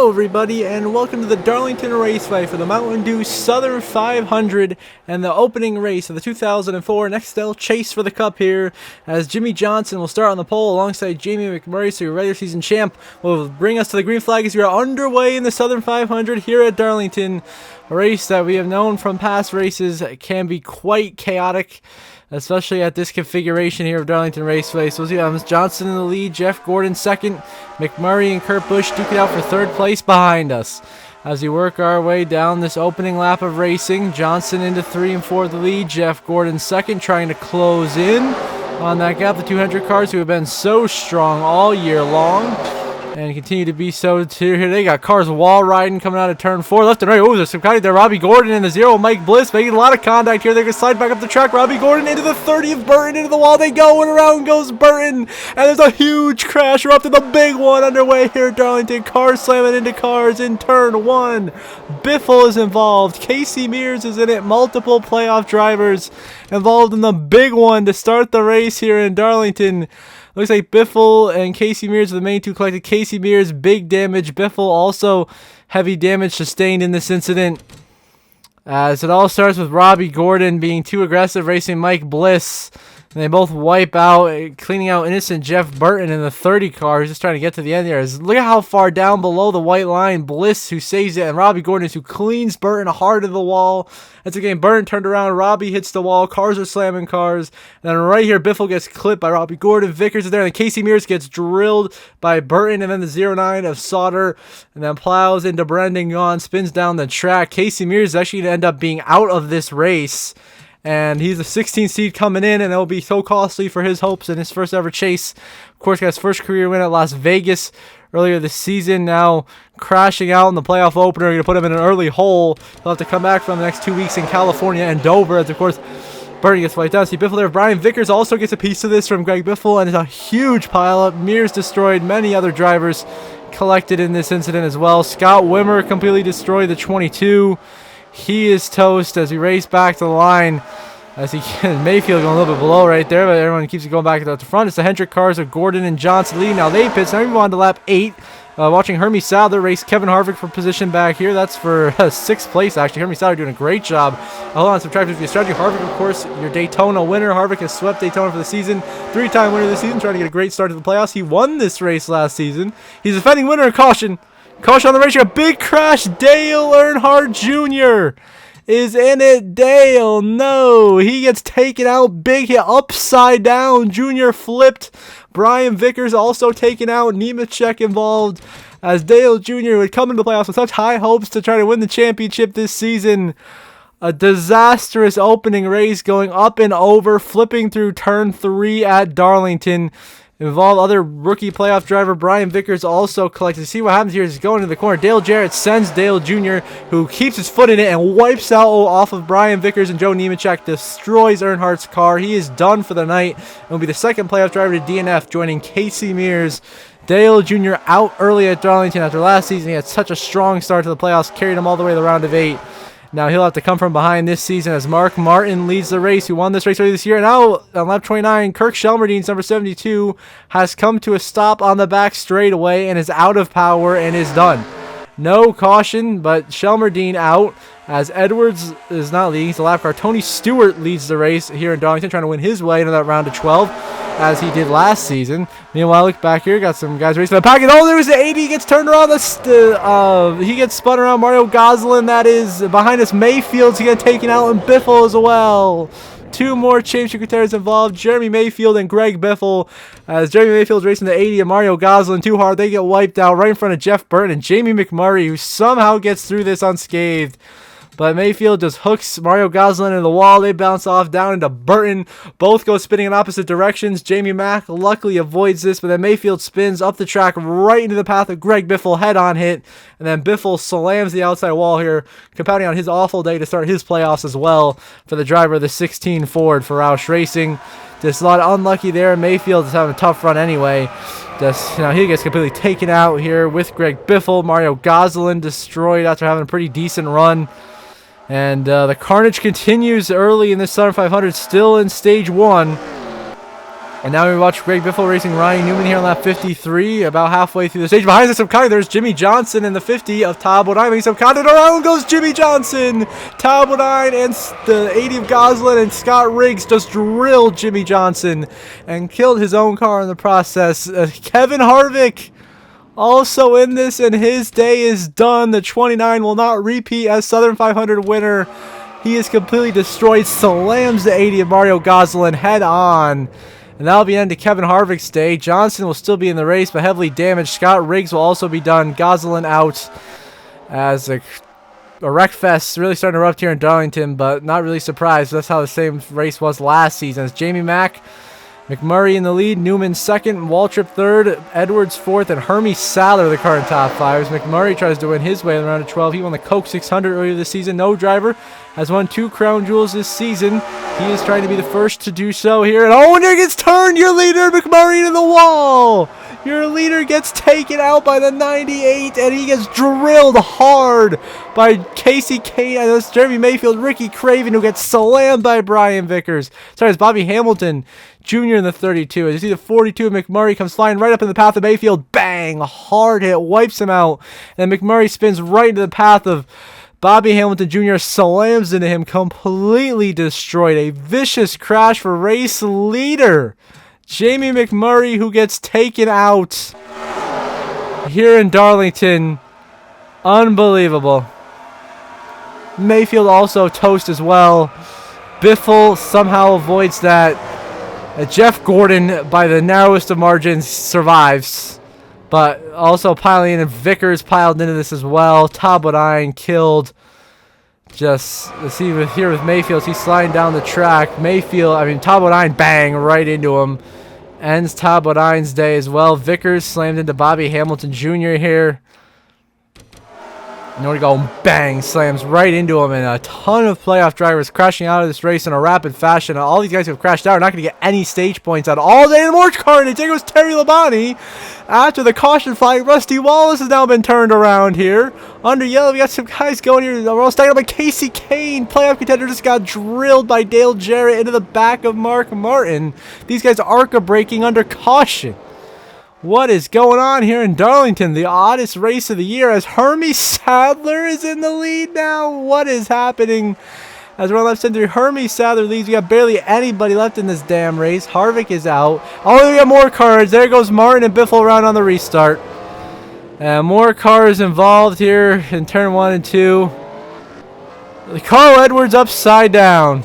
Hello everybody and welcome to the Darlington Raceway for the Mountain Dew Southern 500 and the opening race of the 2004 Nextel Chase for the Cup here, as Jimmy Johnson will start on the pole alongside Jamie McMurray, so your regular season champ will bring us to the green flag as we are underway in the Southern 500 here at Darlington. A race that we have known from past races can be quite chaotic, especially at this configuration here of Darlington Raceway. So we'll see Johnson in the lead, Jeff Gordon second, McMurray and Kurt Busch duke it out for third place behind us. As we work our way down this opening lap of racing, Johnson into 3 and 4 the lead, Jeff Gordon second, trying to close in on that gap. The 200 cars who have been so strong all year long and continue to be so too. Here they got cars wall riding coming out of turn 4, left and right. Oh, there's some kind of there. Robbie Gordon in the 0, Mike Bliss making a lot of contact here. They're going to slide back up the track. Robbie Gordon into the 30th, Burton into the wall. They go, and around goes Burton. And there's a huge crash. We're up to the big one underway here at Darlington. Cars slamming into cars in turn 1. Biffle is involved. Casey Mears is in it. Multiple playoff drivers involved in the big one to start the race here in Darlington. Looks like Biffle and Casey Mears are the main two collected. Casey Mears, big damage. Biffle also heavy damage sustained in this incident. As it all starts with Robbie Gordon being too aggressive, racing Mike Bliss. And they both wipe out, cleaning out innocent Jeff Burton in the 30 car, who's just trying to get to the end there. Look at how far down below the white line, Bliss who saves it, and Robbie Gordon is who cleans Burton hard to the wall. That's again, Burton turned around, Robbie hits the wall, cars are slamming cars. And then right here, Biffle gets clipped by Robbie Gordon, Vickers is there, and Casey Mears gets drilled by Burton, and then the 09 of Sauter, and then plows into Brendan Gaughan, spins down the track. Casey Mears is actually going to end up being out of this race. And he's a 16th seed coming in, and it'll be so costly for his hopes in his first ever chase. Of course, got his first career win at Las Vegas earlier this season. Now crashing out in the playoff opener, going to put him in an early hole. He'll have to come back from the next 2 weeks in California and Dover, as of course Burton gets wiped down. See Biffle there. Brian Vickers also gets a piece of this from Greg Biffle, and it's a huge pileup. Mears destroyed. Many other drivers collected in this incident as well. Scott Wimmer completely destroyed the 22. He is toast as we race back to the line. As he can, Mayfield going a little bit below right there, but everyone keeps it going back to the front. It's the Hendrick cars of Gordon and Johnson leading. Now they pit. So now we move on to lap 8. Watching Hermie Sadler race Kevin Harvick for position back here. That's for 6th place, actually. Hermie Sadler doing a great job. Hold on, subtract with your strategy. Harvick, of course, your Daytona winner. Harvick has swept Daytona for the season. 3-time winner this season, trying to get a great start to the playoffs. He won this race last season. He's a defending winner of caution. Caution on the racetrack. Big crash. Dale Earnhardt Jr. is in it. Dale, no. He gets taken out. Big hit upside down. Jr. flipped. Brian Vickers also taken out. Nemechek involved, as Dale Jr. would come into the playoffs with such high hopes to try to win the championship this season. A disastrous opening race going up and over, flipping through turn 3 at Darlington. Involved other rookie playoff driver Brian Vickers also collected. See what happens here is going to the corner. Dale Jarrett sends Dale Jr., who keeps his foot in it and wipes out off of Brian Vickers, and Joe Nemechek destroys Earnhardt's car. He is done for the night and will be the second playoff driver to DNF, joining Casey Mears. Dale Jr. out early at Darlington after last season. He had such a strong start to the playoffs, carried him all the way to the round of 8. Now he'll have to come from behind this season as Mark Martin leads the race, who won this race earlier this year. And now on lap 29, Kirk Shelmerdine's number 72 has come to a stop on the back straightaway and is out of power and is done. No caution, but Shelmerdine out, as Edwards is not leading. He's the lap car. Tony Stewart leads the race here in Darlington, trying to win his way into that round of 12, as he did last season. Meanwhile, look back here, got some guys racing the pack. Oh, there was the 80, gets turned around. He gets spun around. Mario Goslin, that is behind us. Mayfield's getting taken out, and Biffle as well. 2 more championship contenders involved, Jeremy Mayfield and Greg Biffle. As Jeremy Mayfield's racing the 80 and Mario Goslin too hard, they get wiped out right in front of Jeff Burton and Jamie McMurray, who somehow gets through this unscathed. But Mayfield just hooks Mario Goslin into the wall. They bounce off down into Burton. Both go spinning in opposite directions. Jamie Mack luckily avoids this, but then Mayfield spins up the track right into the path of Greg Biffle, head-on hit. And then Biffle slams the outside wall here, compounding on his awful day to start his playoffs as well for the driver of the 16 Ford for Roush Racing. Just a lot unlucky there. Mayfield is having a tough run anyway. He gets completely taken out here with Greg Biffle. Mario Goslin destroyed after having a pretty decent run. And the carnage continues early in this Southern 500, still in stage 1. And now we watch Greg Biffle racing Ryan Newman here on lap 53, about halfway through the stage. Behind us, some kind, there's Jimmy Johnson in the 50 of Todd Bodine. Making some contact. Around goes Jimmy Johnson. Todd Bodine and the 80 of Goslin and Scott Riggs just drilled Jimmy Johnson and killed his own car in the process. Kevin Harvick also in this, and his day is done. The 29 will not repeat as Southern 500 winner. He is completely destroyed, slams the 80 of Mario Goslin head on. And that'll be the end of Kevin Harvick's day. Johnson will still be in the race, but heavily damaged. Scott Riggs will also be done. Goslin out as a wreck fest really starting to erupt here in Darlington, but not really surprised. That's how the same race was last season. It's Jamie Mack, McMurray in the lead, Newman second, Waltrip third, Edwards fourth, and Hermie Sadler the car in top five. As McMurray tries to win his way in the round of 12. He won the Coke 600 earlier this season. No driver has won 2 crown jewels this season. He is trying to be the first to do so here. And oh, and there gets turned. Your leader, McMurray, into the wall. Your leader gets taken out by the 98, and he gets drilled hard by Casey Kane. And it's Jeremy Mayfield, Ricky Craven, who gets slammed by Brian Vickers. Sorry, it's Bobby Hamilton Jr. in the 32. As you see the 42 of McMurray comes flying right up in the path of Mayfield. Bang! A hard hit, wipes him out. And McMurray spins right into the path of Bobby Hamilton Jr. slams into him, completely destroyed. A vicious crash for race leader Jamie McMurray, who gets taken out here in Darlington. Unbelievable. Mayfield also toast as well. Biffle somehow avoids that. Jeff Gordon, by the narrowest of margins, survives. But also piling in, and Vickers piled into this as well. Todd Bodine killed. Just, let's see here with Mayfield. He's sliding down the track. Todd Bodine, bang, right into him. Ends Todd Bodine's day as well. Vickers slammed into Bobby Hamilton Jr. here. And there we go, bang, slams right into him, and a ton of playoff drivers crashing out of this race in a rapid fashion. All these guys who have crashed out are not going to get any stage points out all day in the more car, and there goes Terry Labonte. After the caution flag, Rusty Wallace has now been turned around here. Under yellow, we got some guys going here. We're all stacking up by Casey Kane. Playoff contender just got drilled by Dale Jarrett into the back of Mark Martin. These guys ARCA braking under caution. What is going on here in Darlington? The oddest race of the year, as Hermie Sadler is in the lead now. What is happening? As we're on left center, Hermie Sadler leads. We got barely anybody left in this damn race. Harvick is out. Oh, we got more cars. There goes Martin and Biffle around on the restart. More cars involved here in turn 1 and 2. Carl Edwards upside down.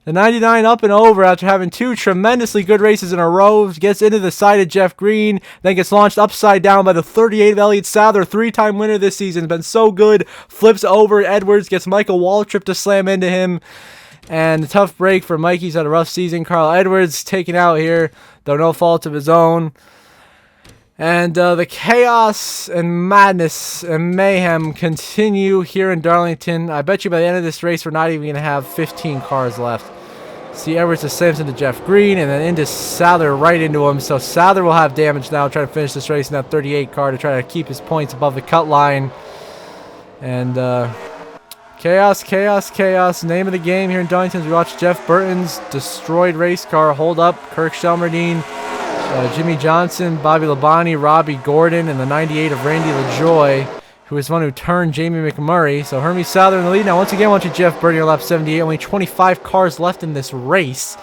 The 99 up and over after having 2 tremendously good races in a row. Gets into the side of Jeff Green. Then gets launched upside down by the 38 of Elliott Sadler. 3-time winner this season. Been so good. Flips over Edwards. Gets Michael Waltrip to slam into him. And a tough break for Mikey. He's had a rough season. Carl Edwards taken out here, though no fault of his own. And the chaos and madness and mayhem continue here in Darlington. I bet you by the end of this race, we're not even going to have 15 cars left. See Edwards just slams into Jeff Green and then into Sadler, right into him. So Sadler will have damage now, trying to finish this race in that 38 car to try to keep his points above the cut line. And chaos, chaos, chaos. Name of the game here in Darlington as we watch Jeff Burton's destroyed race car hold up. Kirk Shelmerdine, Jimmy Johnson, Bobby Labonte, Robbie Gordon, and the 98 of Randy LaJoy, who is one who turned Jamie McMurray. So Hermie Sadler in the lead. Now once again, watch Jeff Burton on lap 78. Only 25 cars left in this race,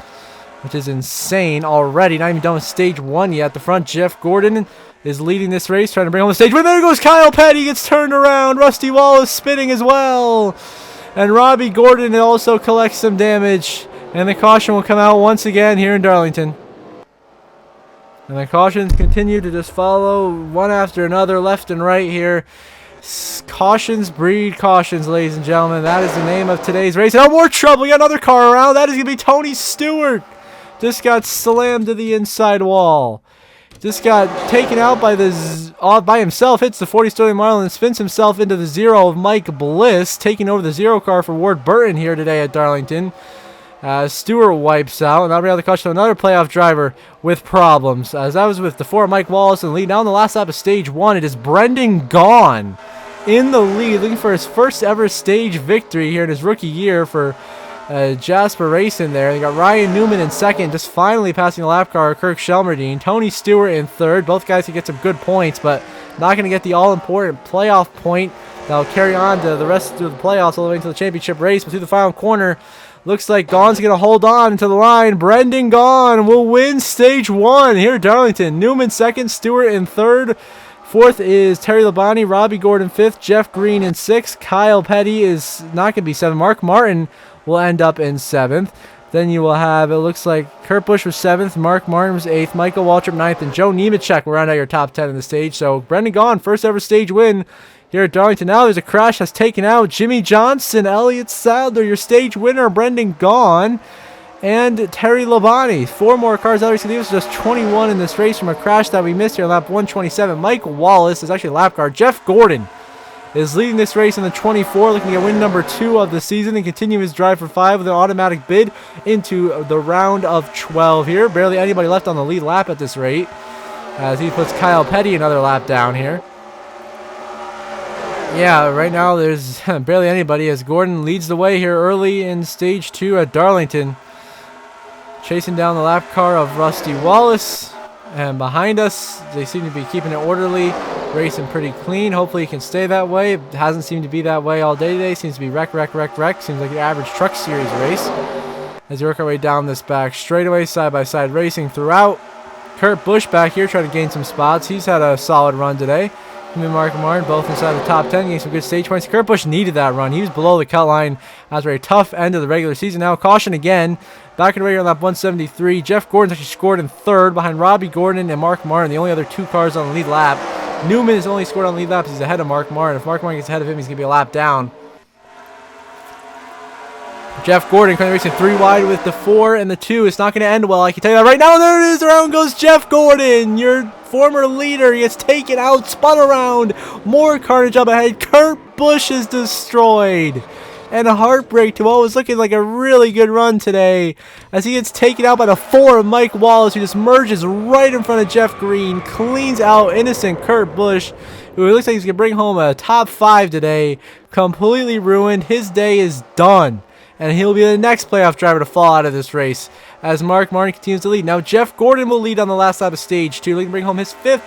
which is insane already. Not even done with stage 1 yet. The front, Jeff Gordon is leading this race, trying to bring on the stage. But there goes Kyle Petty, gets turned around. Rusty Wallace spinning as well. And Robbie Gordon also collects some damage. And the caution will come out once again here in Darlington. And the cautions continue to just follow one after another, left and right here. Cautions breed cautions, ladies and gentlemen. That is the name of today's race. Oh, more trouble. We got another car around. That is going to be Tony Stewart. Just got slammed to the inside wall. Just got taken out by by himself. Hits the 40 Sterling Marlin and spins himself into the 0 of Mike Bliss. Taking over the 0 car for Ward Burton here today at Darlington. Stewart wipes out, and that'll be on the caution of another playoff driver with problems. As that was with the 4 Mike Wallace in the lead. Now on the last lap of stage 1, it is Brendan Gaughan in the lead, looking for his first ever stage victory here in his rookie year for Jasper Racing there. They got Ryan Newman in second, just finally passing the lap car, Kirk Shelmerdine. Tony Stewart in third. Both guys can get some good points, but not going to get the all-important playoff point that'll carry on to the rest of the playoffs all the way into the championship race. But through the final corner, looks like Gaughan's going to hold on to the line. Brendan Gaughan will win stage 1 here at Darlington. Newman second, Stewart in third. Fourth is Terry Labonte, Robbie Gordon fifth, Jeff Green in sixth. Kyle Petty is not going to be seventh. Mark Martin will end up in seventh. Then you will have, it looks like Kurt Busch was seventh, Mark Martin was eighth, Michael Waltrip ninth, and Joe Nemechek will round out your top 10 in the stage. So Brendan Gaughan, first ever stage win here at Darlington. Now there's a crash that's taken out. Jimmy Johnson, Elliott Sadler, your stage winner, Brendan Gaughan, and Terry Labonte. 4 more cars out. So leaves just 21 in this race from a crash that we missed here on lap 127. Mike Wallace is actually a lap car. Jeff Gordon is leading this race in the 24, looking at win number 2 of the season and continue his drive for 5 with an automatic bid into the round of 12 here. Barely anybody left on the lead lap at this rate, as he puts Kyle Petty another lap down here. Yeah, right now there's barely anybody as Gordon leads the way here early in stage 2 at Darlington, chasing down the lap car of Rusty Wallace. And behind us, they seem to be keeping it orderly, racing pretty clean. Hopefully it can stay that way. It hasn't seemed to be that way all day today. Seems to be wreck. Seems like an average truck series race. As we work our way down this back straightaway, side-by-side racing throughout. Kurt Busch back here trying to gain some spots. He's had a solid run today. Him and Mark Martin both inside the top 10, getting some good stage points. Kurt Busch needed that run. He was below the cut line after a tough end of the regular season. Now caution again. Back in the regular lap 173. Jeff Gordon's actually scored in third behind Robbie Gordon and Mark Martin, the only other 2 cars on the lead lap. Newman has only scored on the lead lap. He's ahead of Mark Martin. If Mark Martin gets ahead of him, he's going to be a lap down. Jeff Gordon currently racing 3 wide with the 4 and the 2. It's not going to end well, I can tell you that right now. And there it is. Around goes Jeff Gordon, your former leader. He gets taken out, spun around. More carnage up ahead. Kurt Busch is destroyed. And a heartbreak to what was looking like a really good run today, as he gets taken out by the 4 of Mike Wallace, who just merges right in front of Jeff Green, cleans out innocent Kurt Busch, who looks like he's going to bring home a top 5 today. Completely ruined. His day is done, and he'll be the next playoff driver to fall out of this race as Mark Martin continues to lead. Now Jeff Gordon will lead on the last lap of stage 2, looking to bring home his 5th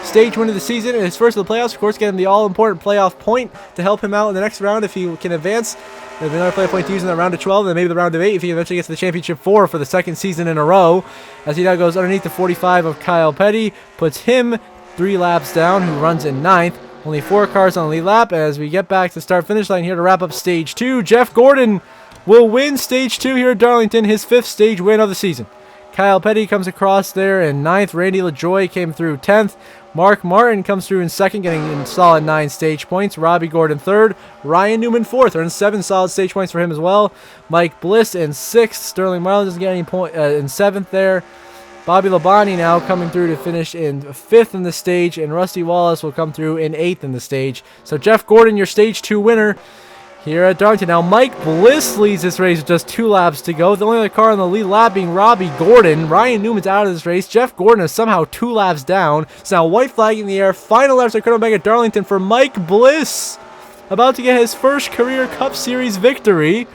stage win of the season and his first of the playoffs. Of course, get him the all-important playoff point to help him out in the next round if he can advance. There's another playoff point to use in the round of 12, and then maybe the round of 8 if he eventually gets to the championship 4 for the 2nd season in a row. As he now goes underneath the 45 of Kyle Petty, puts him 3 laps down, who runs in 9th. Only 4 cars on the lead lap as we get back to start-finish line here to wrap up stage 2. Jeff Gordon will win stage 2 here at Darlington, his 5th stage win of the season. Kyle Petty comes across there in 9th. Randy LaJoie came through 10th. Mark Martin comes through in 2nd, getting in solid 9 stage points. Robbie Gordon 3rd. Ryan Newman 4th, earned 7 solid stage points for him as well. Mike Bliss in 6th. Sterling Marlin doesn't get any point in 7th there. Bobby Labonte now coming through to finish in 5th in the stage, and Rusty Wallace will come through in 8th in the stage. So Jeff Gordon, your stage 2 winner here at Darlington. Now Mike Bliss leads this race with just 2 laps to go. The only other car on the lead lap being Robbie Gordon. Ryan Newman's out of this race. Jeff Gordon is somehow 2 laps down. So now white flag in the air. Final laps are coming back at Darlington for Mike Bliss, about to get his first career Cup Series victory.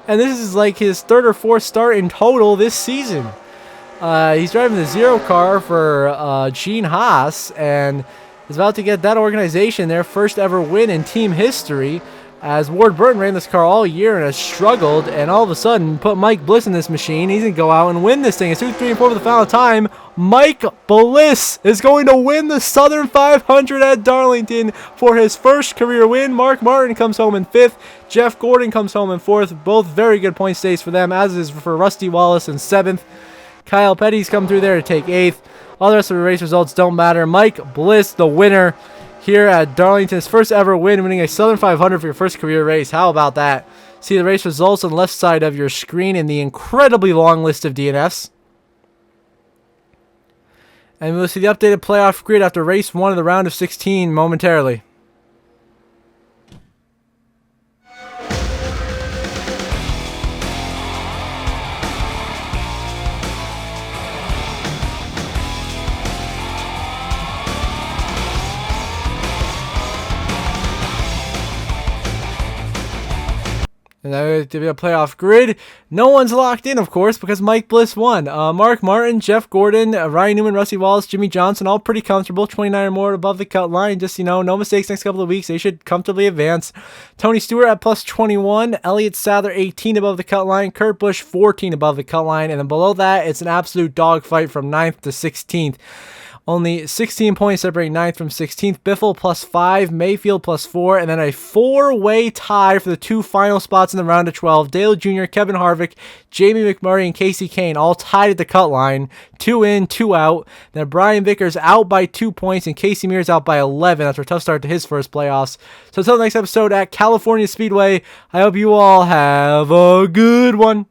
And this is like his 3rd or 4th start in total this season. He's driving the 0 car for Gene Haas, and is about to get that organization their first ever win in team history, as Ward Burton ran this car all year and has struggled, and all of a sudden put Mike Bliss in this machine. He's going to go out and win this thing. It's 2, 3, and 4 for the final time. Mike Bliss is going to win the Southern 500 at Darlington for his first career win. Mark Martin comes home in 5th. Jeff Gordon comes home in 4th. Both very good point stays for them, as is for Rusty Wallace in 7th. Kyle Petty's come through there to take 8th. All the rest of the race results don't matter. Mike Bliss, the winner here at Darlington, his first ever win, winning a Southern 500 for your first career race. How about that? See the race results on the left side of your screen in the incredibly long list of DNFs. And we'll see the updated playoff grid after race 1 of the round of 16 momentarily. And then to be a playoff grid. No one's locked in, of course, because Mike Bliss won. Mark Martin, Jeff Gordon, Ryan Newman, Rusty Wallace, Jimmy Johnson, all pretty comfortable. 29 or more above the cut line. Just, no mistakes next couple of weeks. They should comfortably advance. Tony Stewart at plus 21. Elliott Sadler, 18 above the cut line. Kurt Busch, 14 above the cut line. And then below that, it's an absolute dogfight from 9th to 16th. Only 16 points separating 9th from 16th. Biffle plus 5, Mayfield plus 4, and then a 4-way tie for the 2 final spots in the round of 12. Dale Jr., Kevin Harvick, Jamie McMurray, and Casey Kane all tied at the cut line. 2 in, 2 out. Then Brian Vickers out by 2 points, and Casey Mears out by 11 after a tough start to his first playoffs. So until the next episode at California Speedway, I hope you all have a good one.